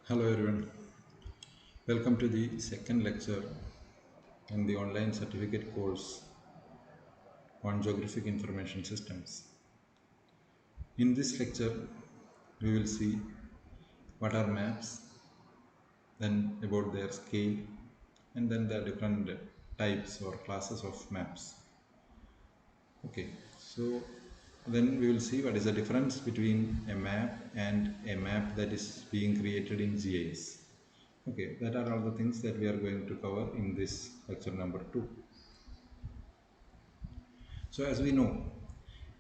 Hello everyone, welcome to the second lecture in the online certificate course on Geographic Information Systems. In this lecture, we will see what are maps, then about their scale, and then the different types or classes of maps. Okay, so then we will see what is the difference between a map and a map that is being created in GIS. Okay, that are all the things that we are going to cover in this lecture number 2. So as we know,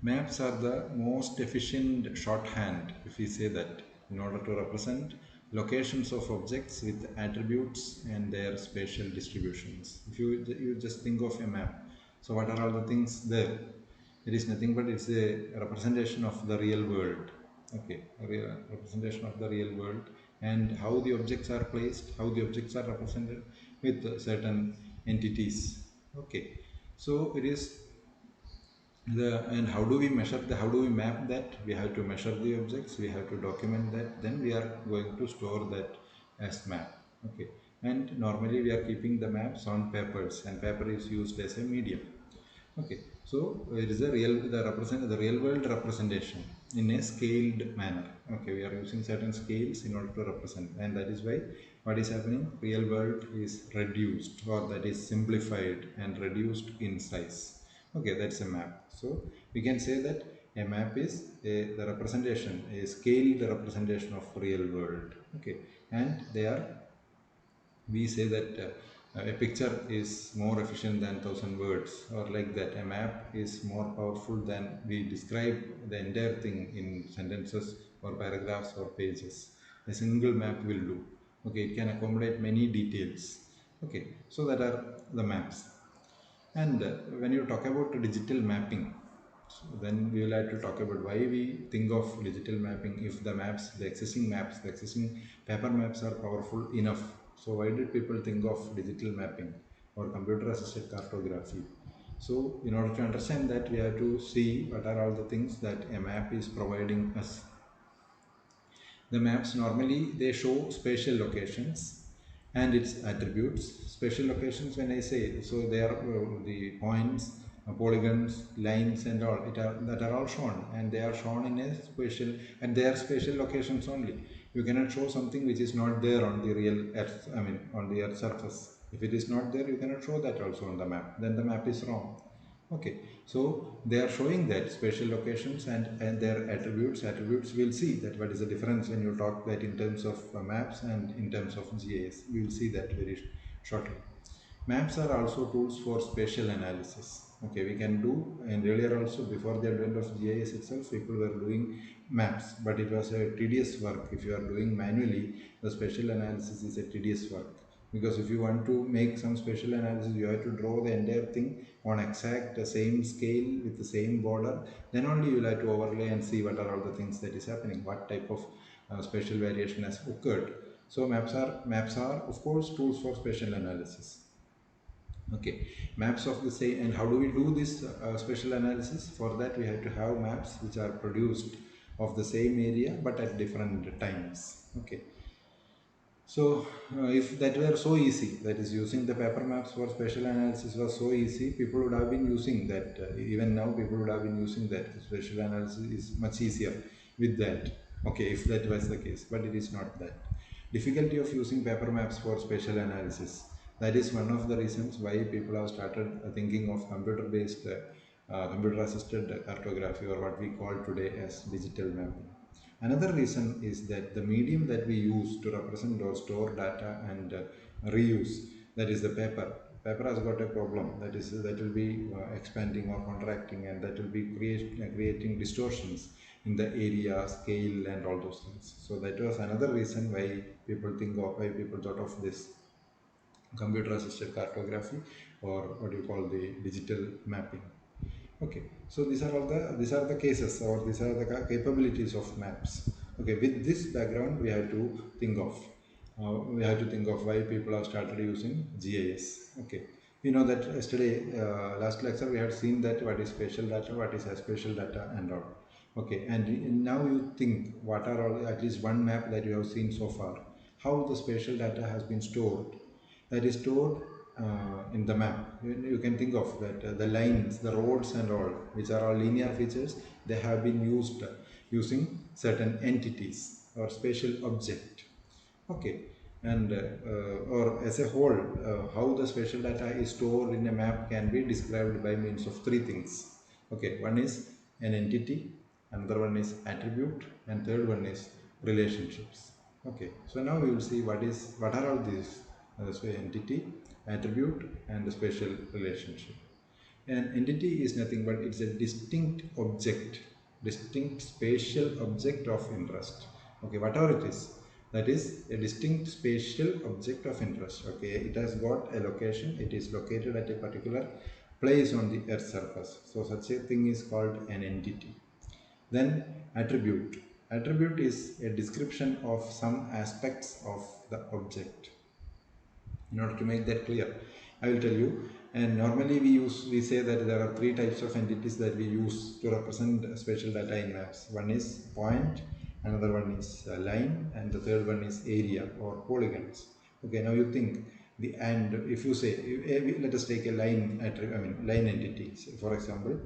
maps are the most efficient shorthand, if we say that, in order to represent locations of objects with attributes and their spatial distributions. If you just think of a map, so what are all the things there? It is nothing but it's a representation of the real world. Okay, a real representation of the real world and how the objects are placed, how the objects are represented with certain entities. Okay, so it is and how do we measure how do we map that? We have to measure the objects, we have to document that, then we are going to store that as map. Okay, and normally we are keeping the maps on papers, and paper is used as a medium. Okay, so it is a the real world representation in a scaled manner. Okay, we are using certain scales in order to represent, and that is why what is happening, real world is reduced, or that is simplified and reduced in size. Okay, that's a map. So we can say that a map is the representation, a scaled representation of real world. Okay, and they are, we say that a picture is more efficient than 1,000 words, or like that a map is more powerful than we describe the entire thing in sentences or paragraphs or pages. A single map will do. Okay, it can accommodate many details. Okay, so that are the maps. And when you talk about digital mapping, so then we will have to talk about why we think of digital mapping. If the maps, the existing paper maps are powerful enough, so why did people think of digital mapping or computer assisted cartography? So in order to understand that, we have to see what are all the things that a map is providing us. The maps normally they show spatial locations and its attributes. Spatial locations, when I say, so they are the points, polygons, lines and all that are all shown, and they are shown in a spatial, and they are spatial locations only. You cannot show something which is not there on the real earth, on the earth surface. If it is not there, you cannot show that also on the map, then the map is wrong. Okay, so they are showing that spatial locations and their attributes. Attributes, we'll see that what is the difference when you talk that in terms of maps and in terms of GIS. We will see that very shortly. Maps are also tools for spatial analysis. Okay, we can do, and earlier also, before the advent of GIS itself, people were doing maps, but it was a tedious work. If you are doing manually, the spatial analysis is a tedious work, because if you want to make some spatial analysis, you have to draw the entire thing on exact same scale with the same border. Then only you will have to overlay and see what are all the things that is happening, what type of spatial variation has occurred. So maps are of course tools for spatial analysis. Okay, maps of the same. And how do we do this spatial analysis? For that, we have to have maps which are produced of the same area but at different times. Okay, so if that were so easy, that is using the paper maps for spatial analysis was so easy, people would have been using that. Even now people would have been using that. Spatial analysis is much easier with that. Okay, if that was the case, but it is not that. Difficulty of using paper maps for spatial analysis. That is one of the reasons why people have started thinking of computer-based, computer-assisted cartography, or what we call today as digital mapping. Another reason is that the medium that we use to represent or store data and reuse, that is the paper. Paper has got a problem, that will be expanding or contracting, and that will be creating distortions in the area, scale, and all those things. So that was another reason why people thought of this computer assisted cartography, or what you call the digital mapping. Okay, so these are the cases, or these are the capabilities of maps. Okay, with this background, we have to think of why people have started using GIS. Okay, we know that yesterday, last lecture, we had seen that what is spatial data, what is spatial data, and all. Okay, and now you think what are all, at least one map that you have seen so far. how the spatial data has been stored. That is stored in the map. You can think of that the lines, the roads and all, which are all linear features, they have been used using certain entities or spatial object. Okay, and or as a whole, how the spatial data is stored in a map can be described by means of three things. Okay, one is an entity, another one is attribute, and third one is relationships. Okay, so now we will see what are all these. So entity, attribute, and the spatial relationship. An entity is nothing but it's a distinct object, distinct spatial object of interest. Okay, whatever it is, that is a distinct spatial object of interest. Okay, it has got a location, it is located at a particular place on the earth's surface. So such a thing is called an entity. Then attribute. Attribute is a description of some aspects of the object. In order to make that clear, I will tell you. And normally we say that there are three types of entities that we use to represent spatial data in maps. One is point, another one is line, and the third one is area or polygons. Okay, now you think and if you say let us take a line line entity. For example,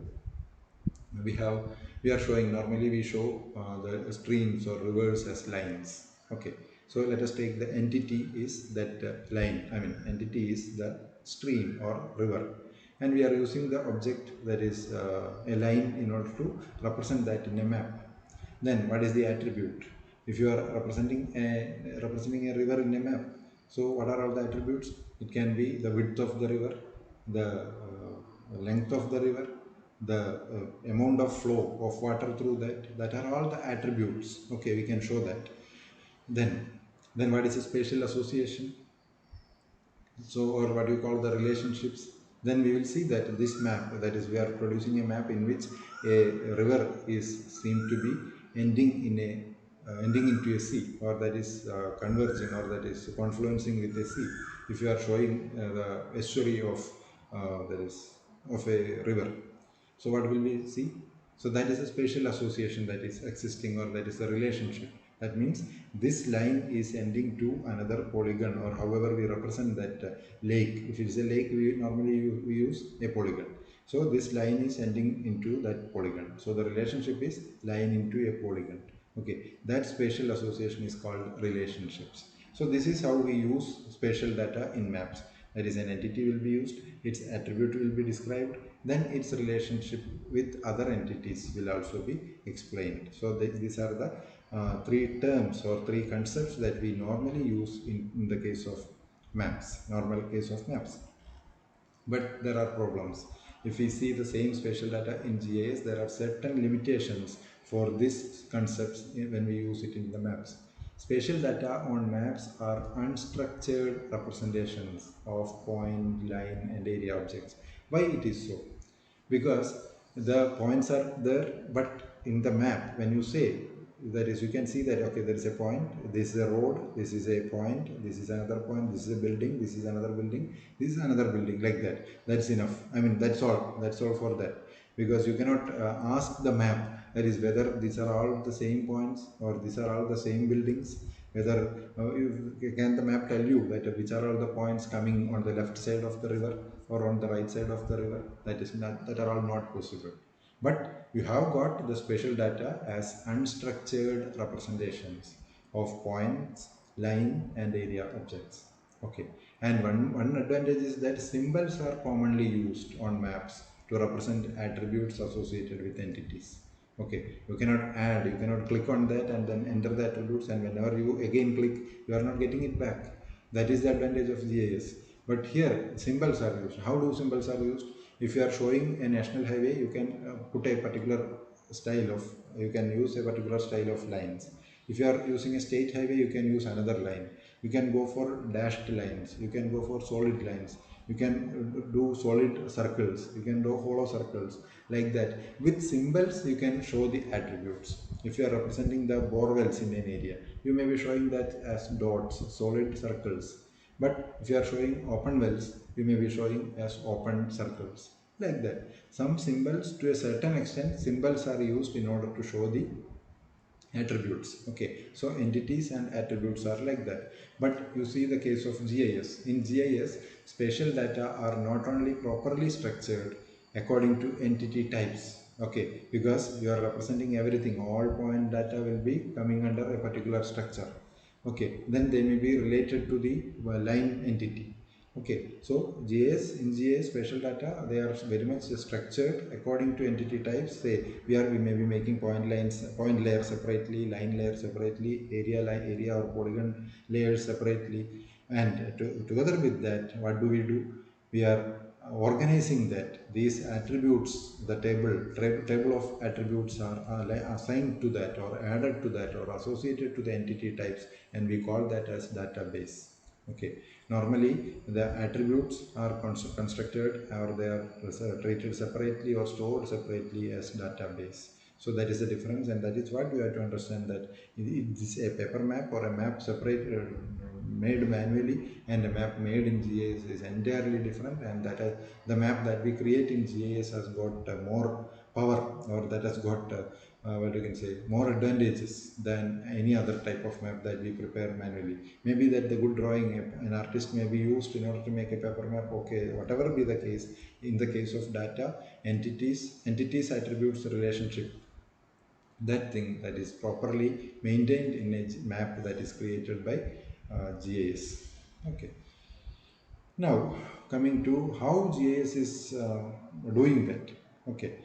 we are showing, normally we show the streams or rivers as lines. Okay, so let us take the entity is that line, entity is the stream or river, and we are using the object that is a line in order to represent that in a map. Then what is the attribute? If you are representing a river in a map, so what are all the attributes? It can be the width of the river, the length of the river, the amount of flow of water through that are all the attributes. Okay, we can show that. Then what is a spatial association? So, or what you call the relationships. Then we will see that this map, that is we are producing a map in which a river is seemed to be ending in a ending into a sea, or that is converging, or that is confluencing with a sea. If you are showing the estuary of that is of a river, so what will we see? So that is a spatial association that is existing, or that is a relationship. That means this line is ending to another polygon, or however we represent that lake. If it is a lake, we normally we use a polygon. So this line is ending into that polygon. So the relationship is line into a polygon. Okay, that spatial association is called relationships. So this is how we use spatial data in maps. That is, an entity will be used, its attribute will be described, then its relationship with other entities will also be explained. So these are the three terms or three concepts that we normally use in the case of maps, normal case of maps. But there are problems. If we see the same spatial data in GIS, there are certain limitations for these concepts when we use it in the maps. Spatial data on maps are unstructured representations of point, line and area objects. Why it is so? Because the points are there, but in the map, when you say, that is, you can see that okay, there is a point, this is a road, this is a point, this is another point, this is a building, this is another building, this is another building, like that. That's enough. That's all for that. Because you cannot ask the map, that is, whether these are all the same points or these are all the same buildings. Whether can the map tell you that which are all the points coming on the left side of the river or on the right side of the river? That are all not possible. But you have got the spatial data as unstructured representations of points, line and area objects. Okay, and one advantage is that symbols are commonly used on maps to represent attributes associated with entities. Okay, you cannot add, you cannot click on that and then enter the attributes, and whenever you again click, you are not getting it back. That is the advantage of GIS. But here symbols are used. How do symbols are used? If you are showing a national highway, you can put a particular style of, you can use a particular style of lines. If you are using a state highway, you can use another line. You can go for dashed lines, you can go for solid lines, you can do solid circles, you can do hollow circles, like that. With symbols you can show the attributes. If you are representing the bore wells in an area, you may be showing that as dots, solid circles. But if you are showing open wells, you may be showing as open circles, like that. Some symbols, to a certain extent, symbols are used in order to show the attributes. Okay, so entities and attributes are like that. But you see the case of GIS. In GIS, spatial data are not only properly structured according to entity types. Okay, because you are representing everything, all point data will be coming under a particular structure. Okay, then they may be related to the line entity. Okay, so GIS spatial data, they are very much structured according to entity types. Say we may be making point layer separately, line layer separately, area or polygon layers separately, and together with that, what do? We are organizing that these attributes, the table of attributes are assigned to that or added to that or associated to the entity types, and we call that as database. Okay, normally the attributes are constructed or they are treated separately or stored separately as database. So that is the difference, and that is what you have to understand, that it is a paper map or a map made manually, and a map made in GIS is entirely different, and that the map that we create in GIS has got more power, or that has got what you can say, more advantages than any other type of map that we prepare manually. Maybe that the good drawing an artist may be used in order to make a paper map. Okay, whatever be the case, in the case of data, entities attributes relationship, that thing that is properly maintained in a map that is created by GIS. Okay. Now, coming to how GIS is doing that. Okay.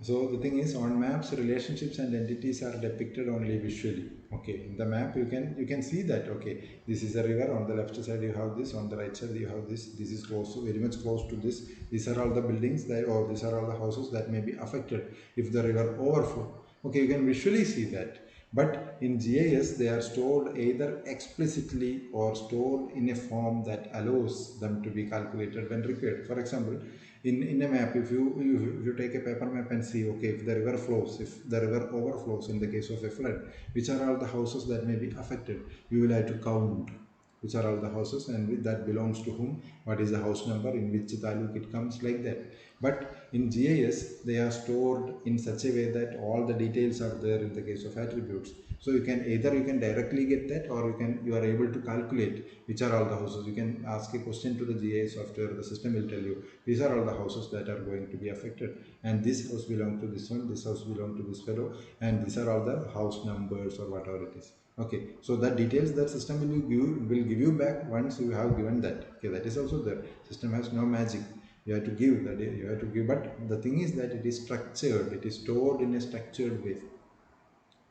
So the thing is, on maps, relationships and entities are depicted only visually. Okay, in the map you can see that. Okay, this is a river. On the left side you have this. On the right side you have this. This is close to, very much close to this. These are all the buildings that, or these are all the houses that may be affected if the river overflow. Okay, you can visually see that. But in GIS, they are stored either explicitly or stored in a form that allows them to be calculated when required. For example, in a map, if you take a paper map and see, okay, if the river flows, if the river overflows in the case of a flood, which are all the houses that may be affected, you will have to count which are all the houses and with that belongs to whom, what is the house number, in which taluk it comes, like that. But in GIS, they are stored in such a way that all the details are there in the case of attributes. So you can either you can directly get that, or you are able to calculate which are all the houses. You can ask a question to the GIS software, the system will tell you these are all the houses that are going to be affected, and this house belongs to this one, this house belongs to this fellow, and these are all the house numbers or whatever it is. Okay, so the details that system will give you back once you have given that. Okay, that is also there. System has no magic. You have to give that, you have to give, but the thing is that it is structured, it is stored in a structured way.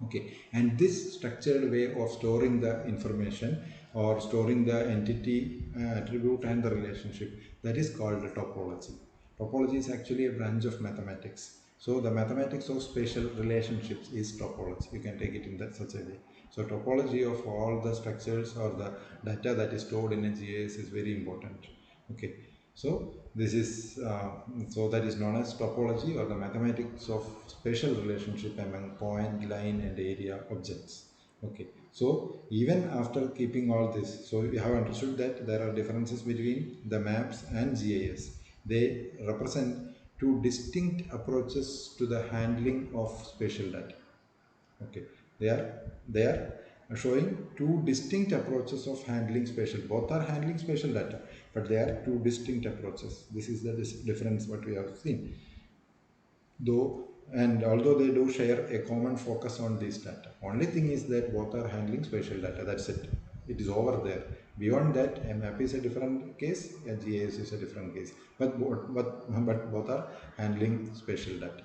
Okay, and this structured way of storing the information or storing the entity, attribute and the relationship, that is called topology. Topology is actually a branch of mathematics. So the mathematics of spatial relationships is topology. You can take it in that such a way. So topology of all the structures or the data that is stored in a GIS is very important. Okay, so this is so that is known as topology, or the mathematics of spatial relationship among point, line, and area objects. Okay, so even after keeping all this, so we have understood that there are differences between the maps and GIS. They represent two distinct approaches to the handling of spatial data. Okay, they are showing two distinct approaches of handling spatial. Both are handling spatial data, but they are two distinct approaches. This is the difference what we have seen. Though, and although they do share a common focus on this data, only thing is that both are handling spatial data. That's it. It is over there. Beyond that, a map is a different case, a GIS is a different case. But both are handling spatial data.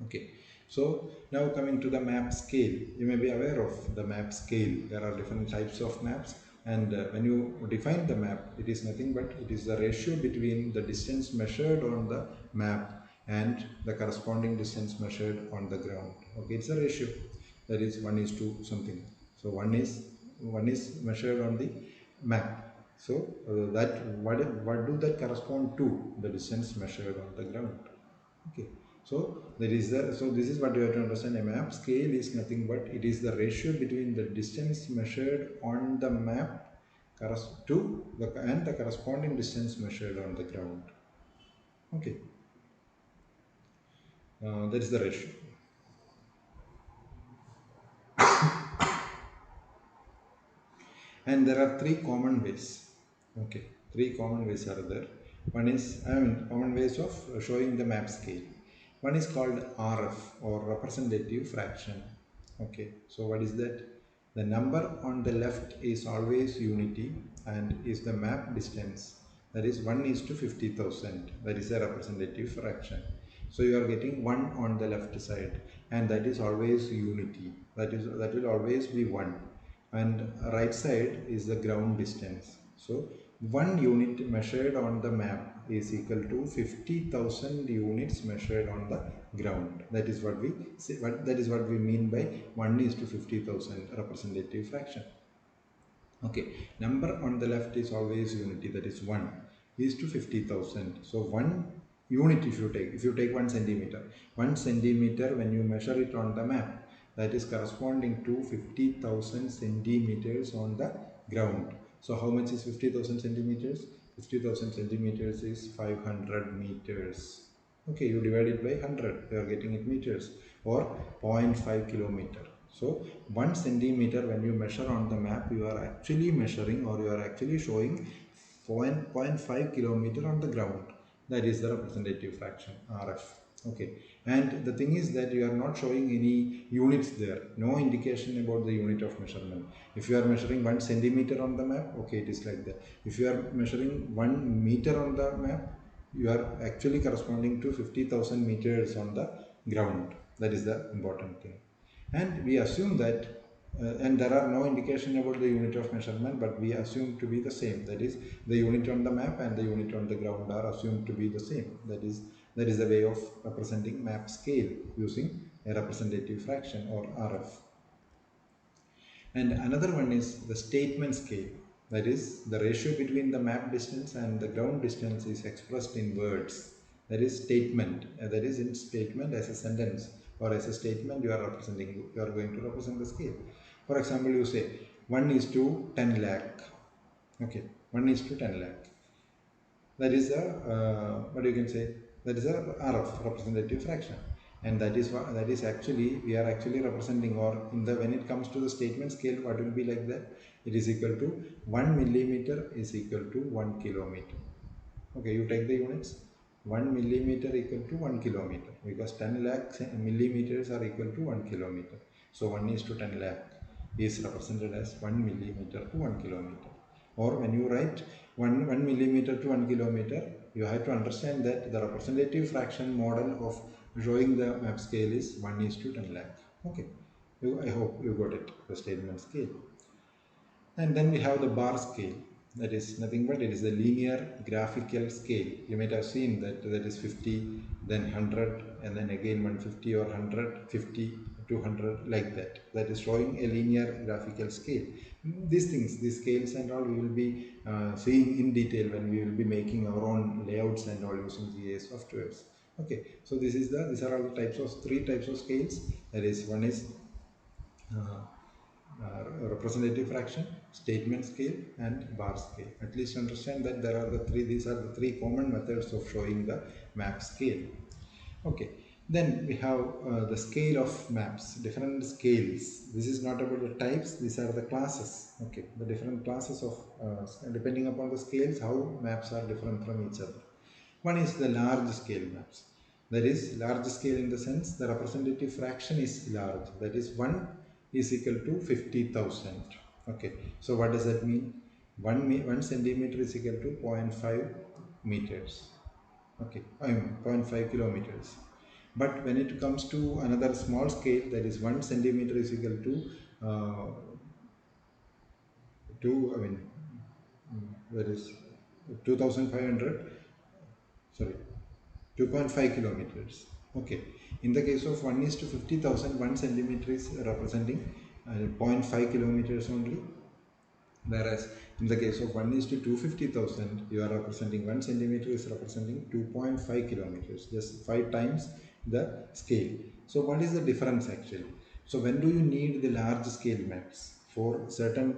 Okay, so now coming to the map scale, you may be aware of the map scale. There are different types of maps, and when you define the map, it is nothing but it is the ratio between the distance measured on the map and the corresponding distance measured on the ground. Okay, it's a ratio, that is 1 is to something. So one is measured on the map. So that what do that correspond to? The distance measured on the ground. Okay, so so this is what you have to understand. A map scale is nothing but it is the ratio between the distance measured on the map and the corresponding distance measured on the ground. Okay, that is the ratio. And there are three common ways. Okay, three common ways are there. One is, common ways of showing the map scale. One is called RF, or representative fraction. Okay, so what is that? The number on the left is always unity and is the map distance. That is 1 is to 50,000. That is a representative fraction. So you are getting 1 on the left side, and that is always unity. That will always be 1, and right side is the ground distance. So 1 unit measured on the map is equal to 50,000 units measured on the ground. That is what we say. That is what we mean by 1 is to 50,000 representative fraction. Okay, number on the left is always unity, that is 1 is to 50,000. So 1 unit, if you take 1 centimeter, 1 centimeter when you measure it on the map, that is corresponding to 50,000 centimeters on the ground. So how much is 50,000 centimeters? 50,000 centimeters is 500 meters. Okay, you divide it by 100, you are getting it meters, or 0.5 kilometer. So 1 centimeter when you measure on the map, you are actually measuring, or you are actually showing 0.5 kilometer on the ground. That is the representative fraction, RF. Okay, and the thing is that you are not showing any units there, no indication about the unit of measurement. If you are measuring 1 centimeter on the map, okay, it is like that. If you are measuring 1 meter on the map, you are actually corresponding to 50,000 meters on the ground. That is the important thing. And we assume that, and there are no indication about the unit of measurement, but we assume to be the same. That is, the unit on the map and the unit on the ground are assumed to be the same. That is the way of representing map scale using a representative fraction, or RF. And another one is the statement scale. That is, the ratio between the map distance and the ground distance is expressed in words. That is statement. That is, in statement, as a sentence or as a statement, you are going to represent the scale. For example, you say 1 is to 10 lakh. Okay, 1 is to 10 lakh. That is a what you can say, that is a RF, representative fraction. And that is actually, we are actually representing, or in the, when it comes to the statement scale, what will be like that? It is equal to 1 millimeter is equal to 1 kilometer. Okay, you take the units. 1 millimeter equal to 1 kilometer, because 10 lakh millimeters are equal to 1 kilometer. So 1 is to 10 lakh is represented as 1 millimeter to 1 kilometer. Or when you write 1 millimeter to 1 kilometer, you have to understand that the representative fraction model of showing the map scale is 1 is to 10 lakh. Okay, I hope you got it, the statement scale. And then we have the bar scale. That is nothing but it is the linear graphical scale. You might have seen that is 50, then 100, and then again 150 or 100, 50, 200, like that. That is showing a linear graphical scale. These things, these scales and all, we will be seeing in detail when we will be making our own layouts and all using GIS softwares. Okay, so these are all the types of, three types of scales. That is, one is representative fraction, statement scale, and bar scale. At least understand that these are the three common methods of showing the map scale. Okay, then we have the scale of maps, different scales. This is not about the types, these are the classes. Okay, the different classes of depending upon the scales, how maps are different from each other. One is the large scale maps. That is, large scale in the sense the representative fraction is large. That is, 1 is equal to 50,000. Okay, so what does that mean? 1 centimeter is equal to 0.5 meters. Okay, 0.5 kilometers. But when it comes to another small scale, that is 1 centimeter is equal to that is 2,500. Sorry, 2.5 kilometers. Okay, in the case of 1 is to 50,000, 1 centimeter is representing 0.5 kilometers only. Whereas in the case of 1 is to 250,000, you are representing 1 centimeter is representing 2.5 kilometers, just 5 times the scale. So what is the difference actually? So when do you need the large scale maps? For certain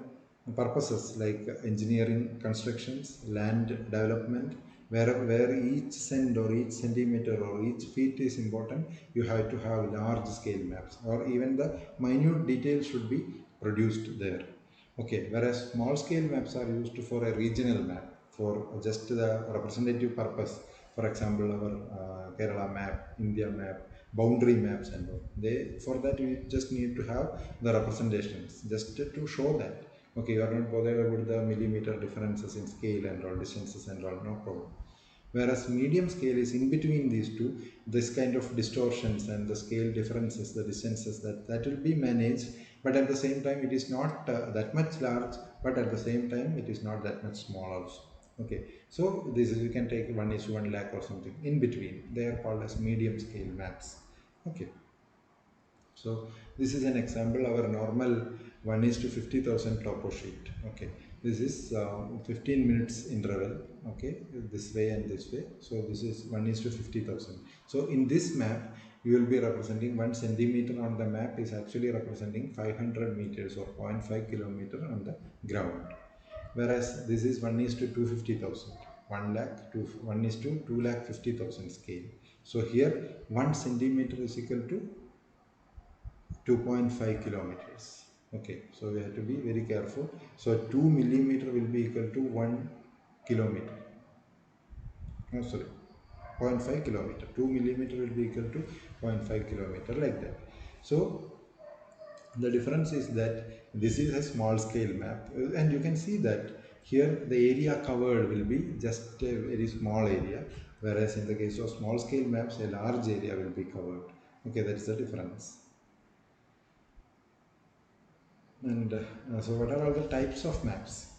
purposes like engineering, constructions, land development, where each cent or each centimeter or each feet is important, you have to have large scale maps, or even the minute details should be produced there. Okay, whereas small scale maps are used for a regional map for just the representative purpose. For example, our Kerala map, India map, boundary maps, and all. They for that we just need to have the representations just to show that. Okay, you are not bothered about the millimeter differences in scale and all distances and all, no problem. Whereas medium scale is in between these two, this kind of distortions and the scale differences, the distances, that will be managed, but at the same time it is not that much large, but at the same time it is not that much small also. Okay, so this is, you can take 1 is to 1 lakh or something in between, they are called as medium scale maps. Okay, so this is an example, our normal 1 is to 50,000 topo sheet. Okay, this is 15 minutes interval. Okay, this way and this way. So this is 1 is to 50,000. So in this map, you will be representing 1 centimeter on the map is actually representing 500 meters or 0.5 kilometer on the ground. Whereas this is 1 is to 250,000. 1 lakh to 1 is to 2 lakh 50,000 scale. So here 1 centimeter is equal to 2.5 kilometers. Okay, so we have to be very careful. So 2 millimeter will be equal to 1 kilometer. No, sorry, 0.5 kilometer. 2 millimeter will be equal to 0.5 kilometer, like that. So the difference is that this is a small scale map, and you can see that here the area covered will be just a very small area, whereas in the case of small scale maps a large area will be covered. Okay, that's the difference. And so what are all the types of maps?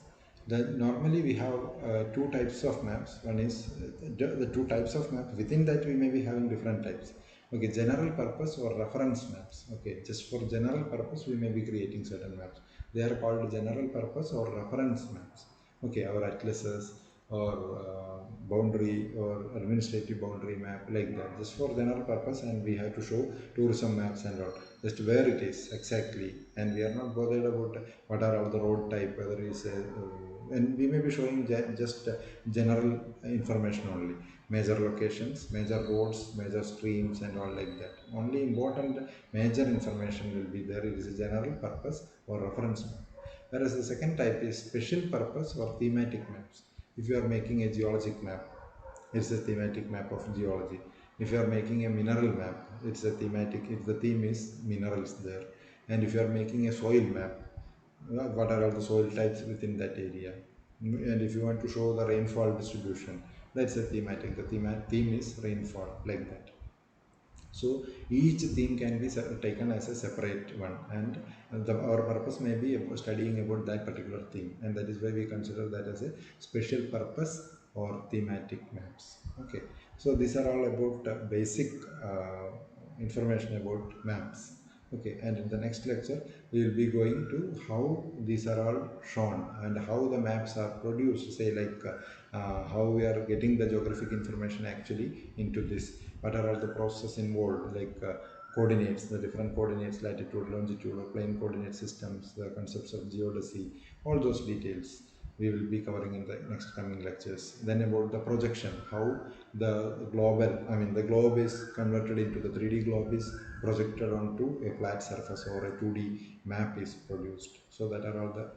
Normally we have two types of maps. One is the two types of maps. Within that we may be having different types. Okay, general purpose or reference maps. Okay, just for general purpose we may be creating certain maps. They are called general purpose or reference maps. Okay, our atlases or boundary or administrative boundary map, like that, just for general purpose, and we have to show tourism maps and all, just where it is exactly, and we are not bothered about what are all the road type, whether it's and we may be showing just general information only, major locations, major roads, major streams and all, like that. Only important major information will be there. It is a general purpose or reference map. Whereas the second type is special purpose or thematic maps. If you are making a geologic map, it's a thematic map of geology. If you are making a mineral map, it's a thematic, if the theme is minerals there. And if you are making a soil map, what are all the soil types within that area. And if you want to show the rainfall distribution, that's a thematic, the theme is rainfall, like that. So each theme can be taken as a separate one, and our purpose may be about studying about that particular theme, and that is why we consider that as a special purpose or thematic maps. Okay, so these are all about basic information about maps. Okay, and in the next lecture we will be going to how these are all shown and how the maps are produced, say like how we are getting the geographic information actually into this, what are all the processes involved, like coordinates, the different coordinates, latitude, longitude, or plane coordinate systems, the concepts of geodesy, all those details we will be covering in the next coming lectures. Then about the projection, how the global, I mean the globe is converted into the 3D globe is projected onto a flat surface, or a 2D map is produced. So that are all the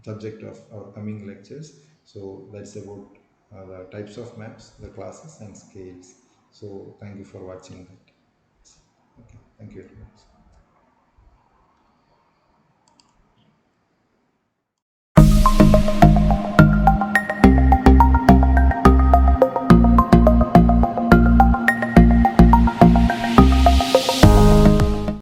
subject of our coming lectures. So that's about the types of maps, the classes and scales. So thank you for watching that. Okay, thank you very much.